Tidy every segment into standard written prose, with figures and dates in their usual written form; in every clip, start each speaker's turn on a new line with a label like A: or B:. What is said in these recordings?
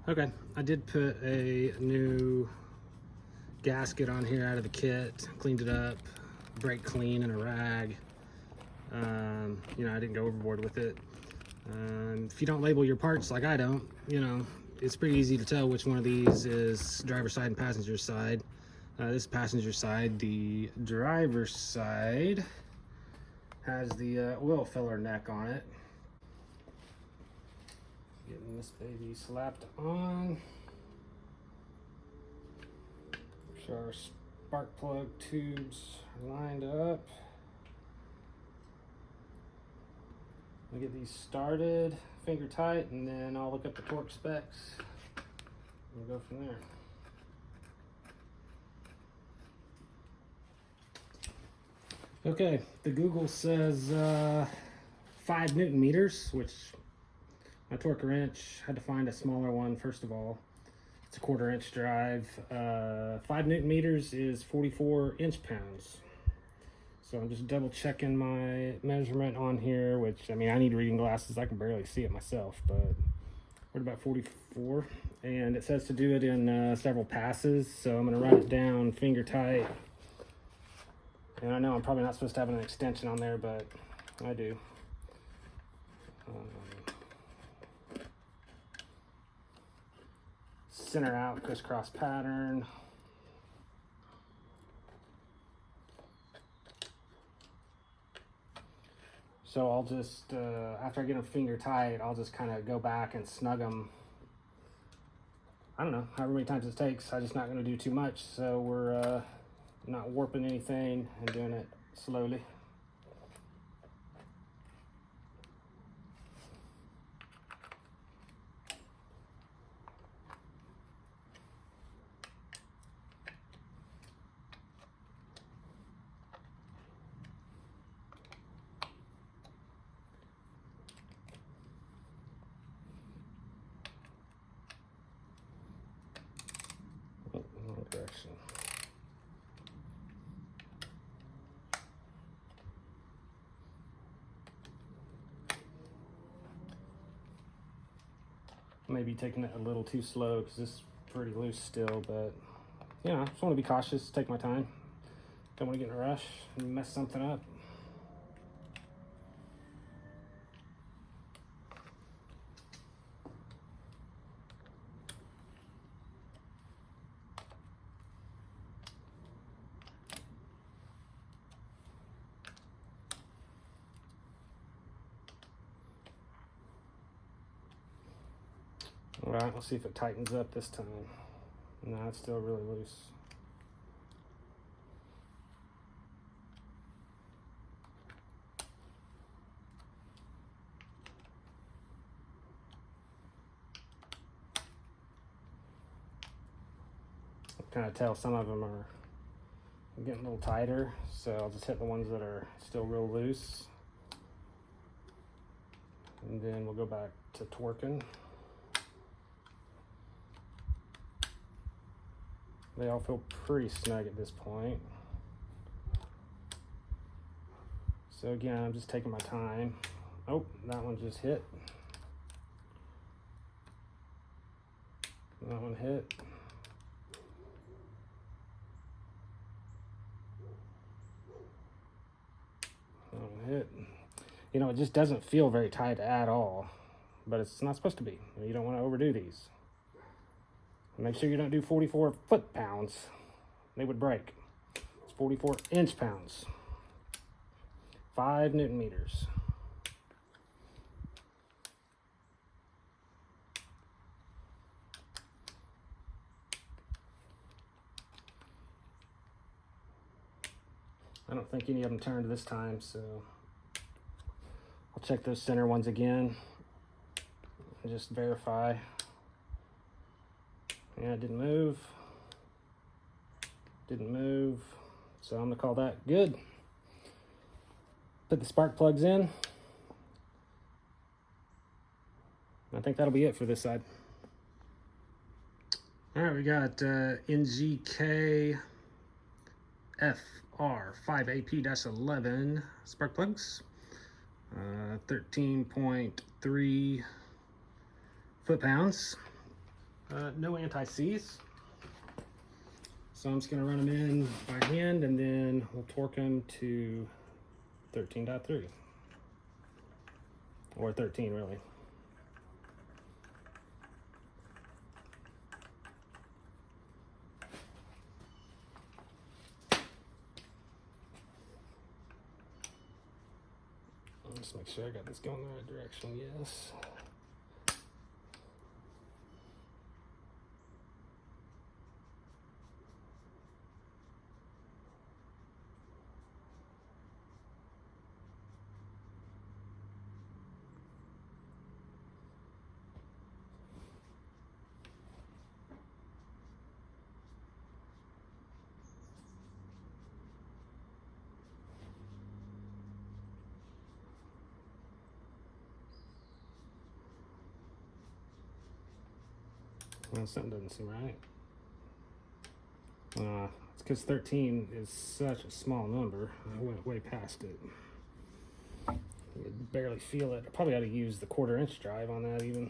A: Okay, I did put a new gasket on here out of the kit, cleaned it up, brake clean in a rag. You know, I didn't go overboard with it. If you don't label your parts like I don't, you know, it's pretty easy to tell which one of these is driver's side and passenger side. This is passenger side. The driver's side has the oil filler neck on it. Getting this baby slapped on. So our spark plug tubes are lined up. We'll get these started, finger tight, and then I'll look up the torque specs and we'll go from there. Okay, the Google says 5 Newton meters, which my torque wrench had to find a smaller one first of all. It's a 1/4 inch drive. 5 Newton meters is 44 inch-pounds. So I'm just double checking my measurement on here, which, I mean, I need reading glasses. I can barely see it myself, but we're at about 44. And it says to do it in several passes. So I'm gonna run it down finger tight. And I know I'm probably not supposed to have an extension on there, but I do. Center out, crisscross pattern. So I'll just, after I get them finger tight, I'll just kind of go back and snug them. I don't know, however many times it takes. I'm just not gonna do too much. So we're not warping anything and doing it slowly. Wrong direction. Maybe taking it a little too slow because this is pretty loose still, but you know, I just want to be cautious, take my time. Don't want to get in a rush and mess something up. All right, let's see if it tightens up this time. No, it's still really loose. Kind of tell some of them are getting a little tighter, so I'll just hit the ones that are still real loose. And then we'll go back to twerking. They all feel pretty snug at this point. So again, I'm just taking my time. Oh, that one just hit. That one hit. That one hit. You know, it just doesn't feel very tight at all, but it's not supposed to be. You don't want to overdo these. Make sure you don't do 44 foot-pounds. They would break. It's 44 inch-pounds. 5 Newton meters. I don't think any of them turned this time, so I'll check those center ones again and just verify. Yeah, it didn't move. Didn't move. So I'm gonna call that good. Put the spark plugs in. I think that'll be it for this side. All right, we got NGK FR 5AP-11 spark plugs. 13.3 foot-pounds. No anti-seize. So I'm just going to run them in by hand, and then we'll torque them to 13.3. Or 13, really. Just make sure I got this going in the right direction, yes. Well, something doesn't seem right. It's because 13 is such a small number. I went way past it. You could barely feel it. I probably ought to use the 1/4 inch drive on that even.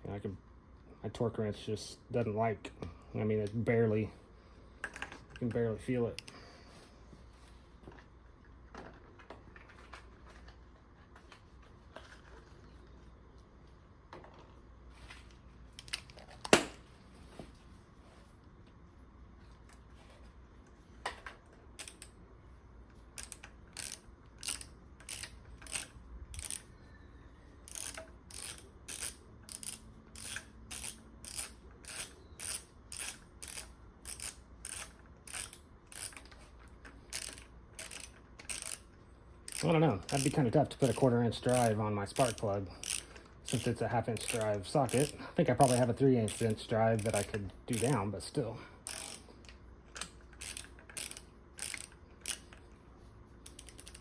A: My torque wrench just doesn't like, I mean, it barely, you can barely feel it. I don't know. That'd be kind of tough to put a 1/4 inch drive on my spark plug since it's a 1/2 inch drive socket. I think I probably have a 3/8 inch drive that I could do down, but still.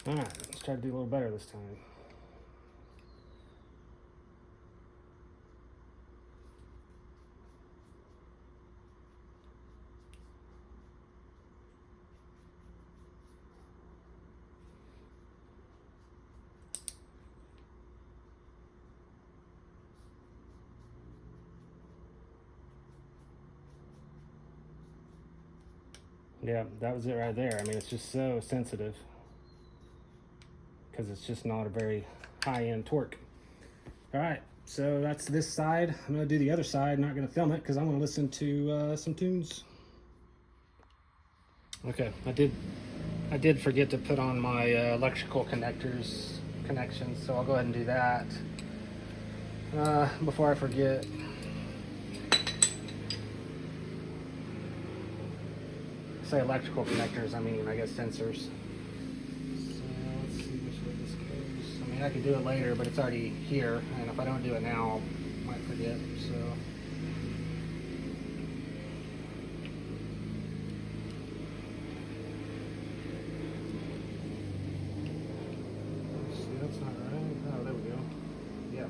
A: All right, let's try to do a little better this time. Yeah, that was it right there. I mean, it's just so sensitive because it's just not a very high-end torque. All right, so that's this side. I'm gonna do the other side. Not gonna film it because I want to listen to some tunes. Okay, I did forget to put on my electrical connections, so I'll go ahead and do that before I forget. Say electrical connectors, I mean, I guess sensors. So let's see which way this goes. I mean, I could do it later, but it's already here, and if I don't do it now, I might forget, so. See, that's not right. Oh, there we go. Yeah.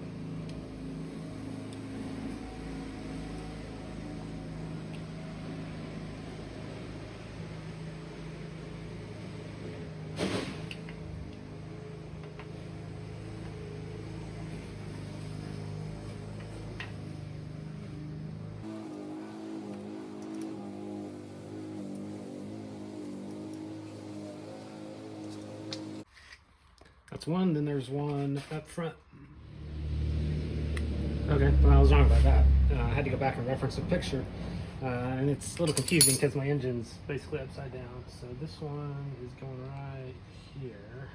A: That's one, then there's one up front. Okay, well, I was wrong about that. I had to go back and reference a picture, and it's a little confusing because my engine's basically upside down. So this one is going right here.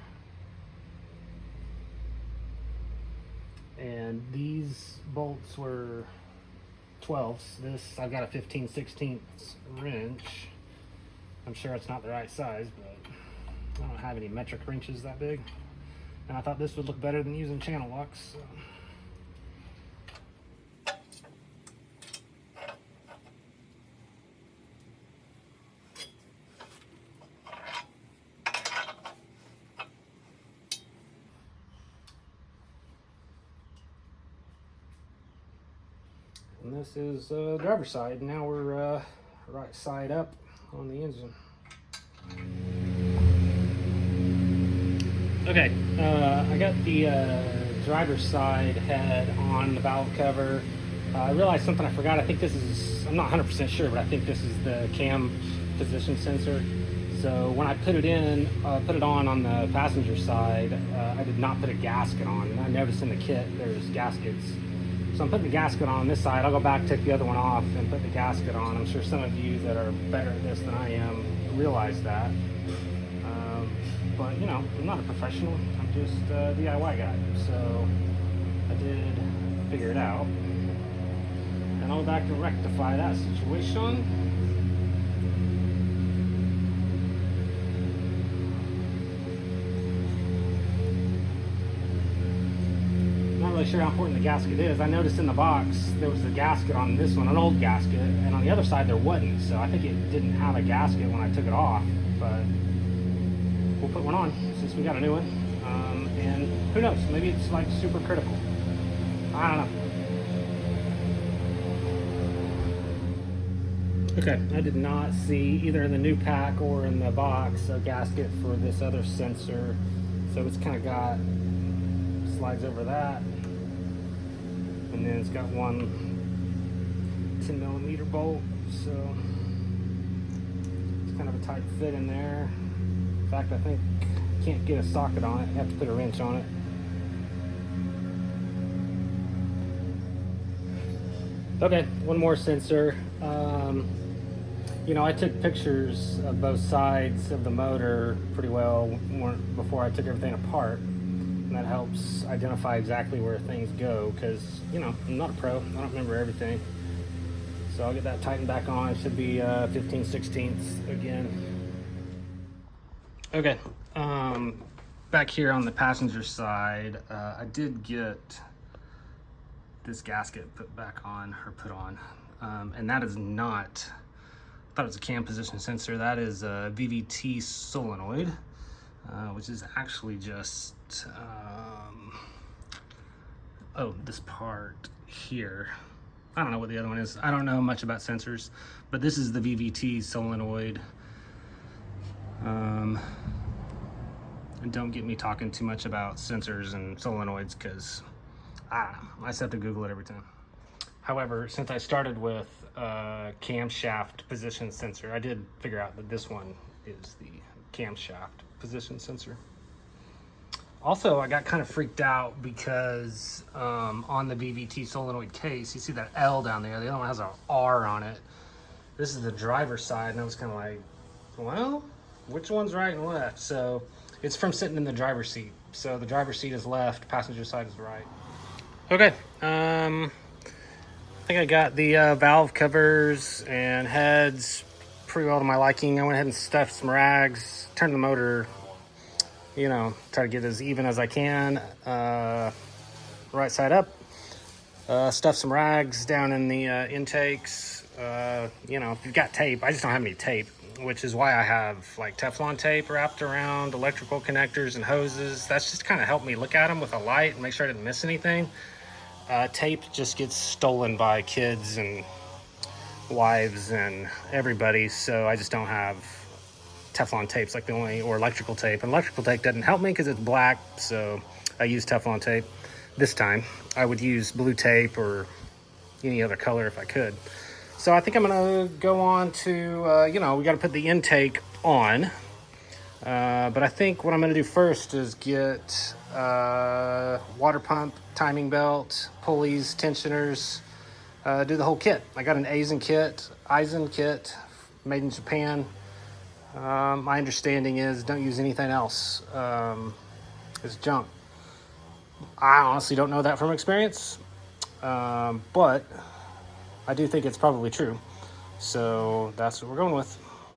A: And these bolts were 12s. This, I've got a 15/16 wrench. I'm sure it's not the right size, but I don't have any metric wrenches that big. And I thought this would look better than using channel locks. So. And this is driver's side. Now we're right side up on the engine. Okay, I got the driver's side head on the valve cover. I realized something I forgot. I think this is, I'm not 100% sure, but I think this is the cam position sensor. So when I put it on the passenger side, I did not put a gasket on. And I noticed in the kit there's gaskets. So I'm putting the gasket on this side. I'll go back, take the other one off, and put the gasket on. I'm sure some of you that are better at this than I am realize that. But you know, I'm not a professional. I'm just a DIY guy. So I did figure it out. And I'll go back to rectify that situation. Not really sure how important the gasket is. I noticed in the box there was a gasket on this one, an old gasket, and on the other side there wasn't. So I think it didn't have a gasket when I took it off. But we'll put one on since we got a new one. And who knows, maybe it's like super critical. I don't know. Okay, I did not see either in the new pack or in the box a gasket for this other sensor. So it's kind of got, slides over that. And then it's got one 10mm bolt. So it's kind of a tight fit in there. In fact, I think I can't get a socket on it. I have to put a wrench on it. Okay, one more sensor. You know, I took pictures of both sides of the motor pretty well before I took everything apart. And that helps identify exactly where things go because, you know, I'm not a pro. I don't remember everything. So I'll get that tightened back on. It should be 15/16 again. Okay, back here on the passenger side, I did get this gasket put back on, or put on, and that is not, I thought it was a cam position sensor. That is a VVT solenoid, which is actually just, oh, this part here. I don't know what the other one is. I don't know much about sensors, but this is the VVT solenoid. And don't get me talking too much about sensors and solenoids because I just have to Google it every time. However, since I started with camshaft position sensor, I did figure out that this one is the camshaft position sensor. Also, I got kind of freaked out because on the VVT solenoid case, you see that L down there. The other one has an R on it. This is the driver's side, and I was kind of like, well, which one's right and left? So it's from sitting in the driver's seat. So the driver's seat is left, passenger side is right. Okay, I think I got the valve covers and heads pretty well to my liking. I went ahead and stuffed some rags, turned the motor, you know, try to get as even as I can, right side up. Stuffed some rags down in the intakes. You know, if you've got tape, I just don't have any tape, which is why I have like Teflon tape wrapped around electrical connectors and hoses. That's just kind of helped me look at them with a light and make sure I didn't miss anything. Tape just gets stolen by kids and wives and everybody, so I just don't have Teflon tape's like the only, or electrical tape. And electrical tape doesn't help me because it's black, so I use Teflon tape. This time I would use blue tape or any other color if I could. So I think I'm gonna go on to, you know, we gotta put the intake on. But I think what I'm gonna do first is get water pump, timing belt, pulleys, tensioners, do the whole kit. I got an Aizen kit, made in Japan. My understanding is don't use anything else. It's junk. I honestly don't know that from experience, but I do think it's probably true. So that's what we're going with.